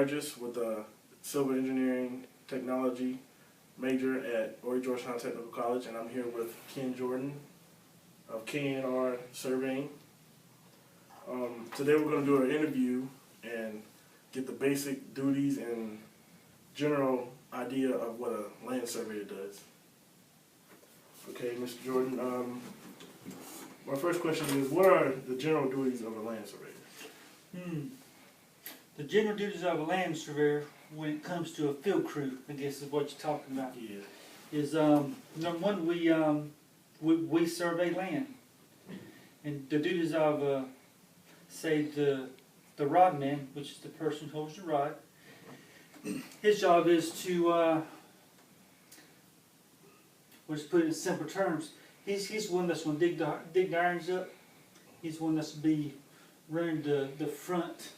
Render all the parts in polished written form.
Burgess with a civil engineering technology major at Georgetown Technical College, and I'm here with Ken Jordan of K&R Surveying. Today we're going to do an interview and get the basic duties and general idea of what a land surveyor does. Okay, Mr. Jordan, my first question is, what are the general duties of a land surveyor? The general duties of a land surveyor, when it comes to a field crew, I guess is what you're talking about. Yeah. Is number one, we survey land, and the duties of say the rod man, which is the person who holds the rod. His job is to let's put it in simple terms. He's the one that's going to dig the irons up. He's the one that's going to be running the front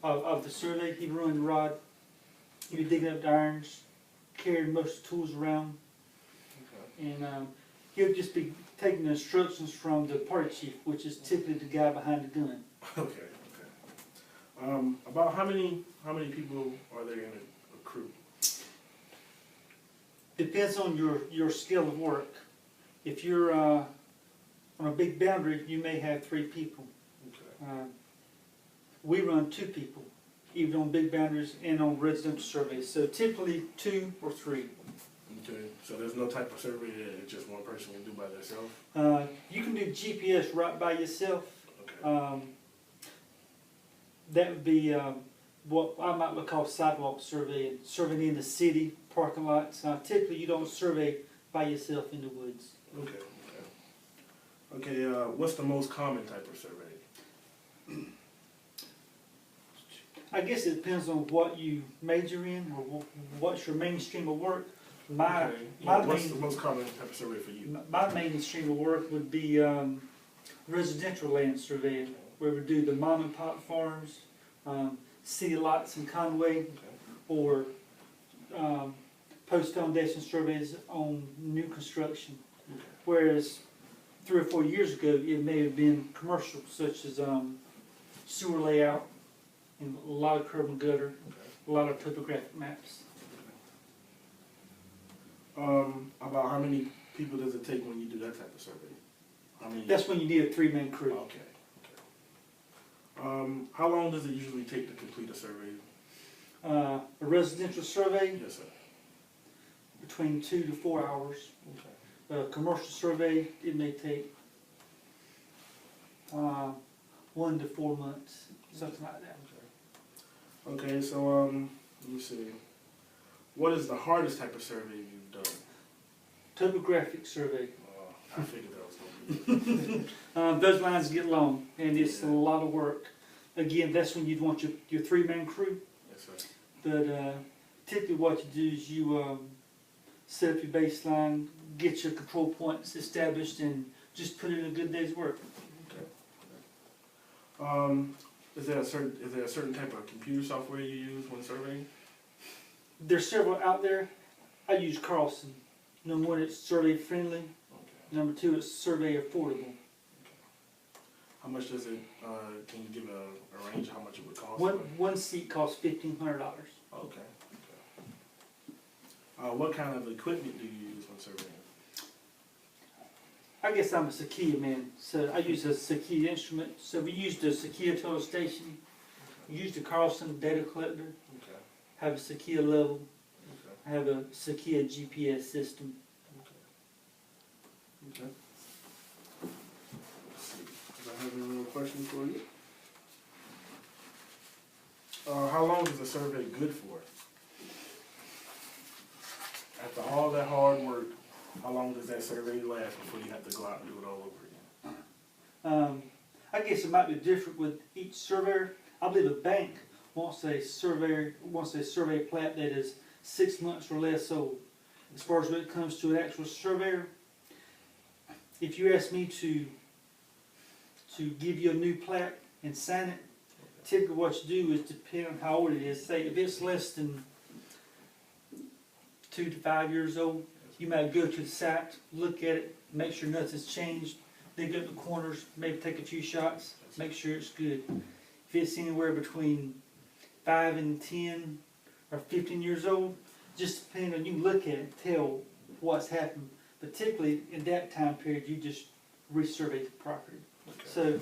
of the survey. He'd run the rod. He'd be digging up the irons, carrying most of the tools around, and he'll just be taking the instructions from the party chief, which is typically the guy behind the gun. Okay. About how many people are there in a crew? Depends on your scale of work. If you're on a big boundary, you may have 3 people. Okay. We run 2 people, even on big boundaries and on residential surveys. So typically 2 or 3. Okay. So there's no type of survey that just one person can do by themselves? You can do GPS right by yourself. Okay. That would be what I might call sidewalk surveying, surveying in the city, parking lots. Typically you don't survey by yourself in the woods. Okay, what's the most common type of survey? I guess it depends on what you major in or what's your mainstream of work. What's the most common type of survey for you? My mainstream of work would be residential land surveying, where we do the mom and pop farms, city lots in Conway, or post-foundation surveys on new construction. Okay. Whereas 3 or 4 years ago, it may have been commercial, such as sewer layout, and a lot of curb and gutter, a lot of topographic maps. About how many people does it take when you do that type of survey? That's when you need a 3-man crew. Okay. How long does it usually take to complete a survey? A residential survey, Yes, sir. between 2 to 4 hours. Okay. A commercial survey, it may take 1 to 4 months, something like that. Okay, so let me see. What is the hardest type of survey you've done? Topographic survey. I figured that was going to be. Those lines get long, and it's a lot of work. Again, that's when you'd want your 3-man crew. Yes, sir. But typically what you do is you set up your baseline, get your control points established, and just put in a good day's work. Okay. Is there a certain type of computer software you use when surveying? There's several out there. I use Carlson. Number 1, it's survey friendly. Okay. Number 2, it's survey affordable. How much does it, can you give a range of how much it would cost? One seat costs $1,500. Okay. What kind of equipment do you use when surveying? I guess I'm a Sakia man, so I use a Sakia instrument. So we use the Sakia total station, we use the Carlson data collector, Okay. have a Sakia level, Okay. have a Sakia GPS system. Okay. Let's see. Do I have any more questions for you? How long is a survey good for? After all that hard work, how long does that survey last before you have to go out and do it all over again? I guess it might be different with each surveyor. I believe a bank wants a survey plat that is 6 months or less old. As far as when it comes to an actual surveyor, if you ask me to give you a new plat and sign it, typically what you do is depend on how old it is. Say if it's less than 2 to 5 years old, you might go to the site, look at it, make sure nothing's changed, dig up the corners, maybe take a few shots, make sure it's good. If it's anywhere between 5 and 10 or 15 years old. Just depending on, you can look at it and tell what's happened. Particularly in that time period, you just resurvey the property. Okay. So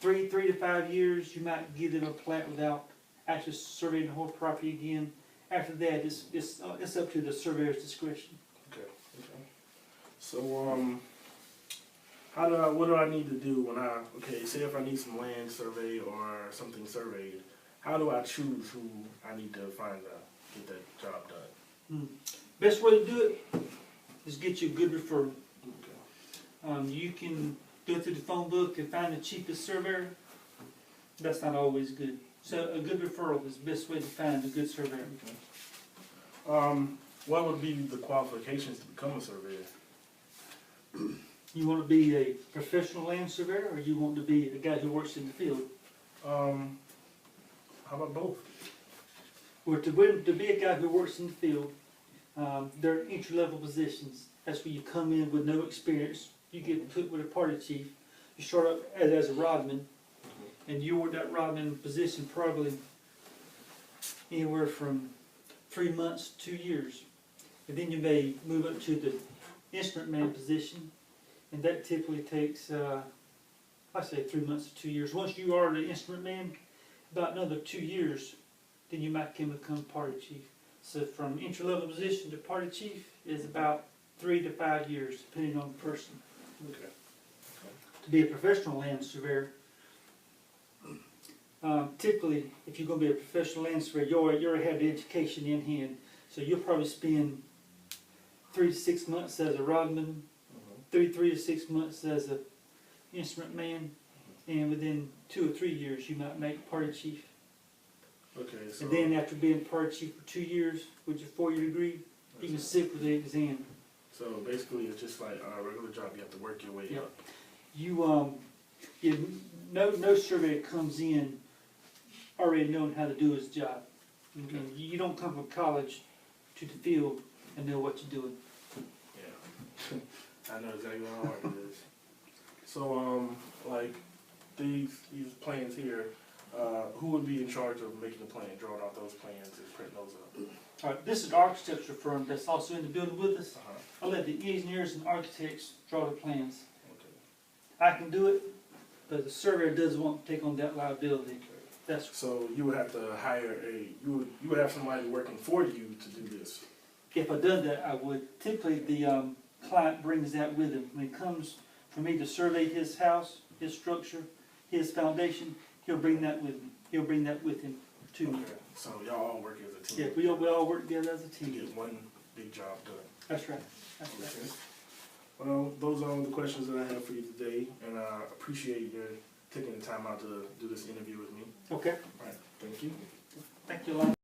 3 to 5 years, you might give them a plat without actually surveying the whole property again. After that, it's up to the surveyor's discretion. Okay. Okay. So what do I need to do when say if I need some land surveyed or something surveyed, how do I choose who I need to find to get that job done? Best way to do it is get you a good referral. Okay. You can go through the phone book and find the cheapest surveyor. That's not always good. So a good referral is the best way to find a good surveyor. Okay. What would be the qualifications to become a surveyor? You want to be a professional land surveyor, or you want to be a guy who works in the field? How about both? Well, to be a guy who works in the field, there are entry-level positions. That's where you come in with no experience. You get put with a party chief. You start up as a rodman, and you work that rodman position probably anywhere from 3 months to 2 years. And then you may move up to the instrument man position, and that typically takes, I say 3 months to 2 years. Once you are the instrument man, about another 2 years, then you might become party chief. So from entry-level position to party chief is about 3 to 5 years, depending on the person. Okay. To be a professional land surveyor, typically, if you're going to be a professional land surveyor, you already have the education in hand. So you'll probably spend 3 to 6 months as a rodman, 3 to 6 months as an instrument man, and within 2 or 3 years, you might make party chief. Okay. So. And then after being party chief for 2 years with your 4-year degree, you can sit with the exam. So basically, it's just like a regular job. You have to work your way Yep. up. No surveyor comes in already knowing how to do his job. Okay. You don't come from college to the field and know what you're doing. Yeah. I know exactly how hard it is. So, like these plans here, who would be in charge of making the plan, drawing out those plans and printing those up? All right, this is an architecture firm that's also in the building with us. Uh-huh. I'll let the engineers and architects draw the plans. Okay. I can do it, but the surveyor doesn't want to take on that liability. That's So you would have to hire you would have somebody working for you to do this. if I done that, I would. Typically, the client brings that with him. When it comes for me to survey his house, his structure, his foundation, he'll bring that with him. He'll bring that with him to me. Okay. So y'all all work as a team. Yeah, we all work together as a to team. get one big job done. That's right. That's Okay. right. Well, those are all the questions that I have for you today, and I appreciate your taking the time out to do this interview with me. Okay. All right. Thank you. Thank you, Lon.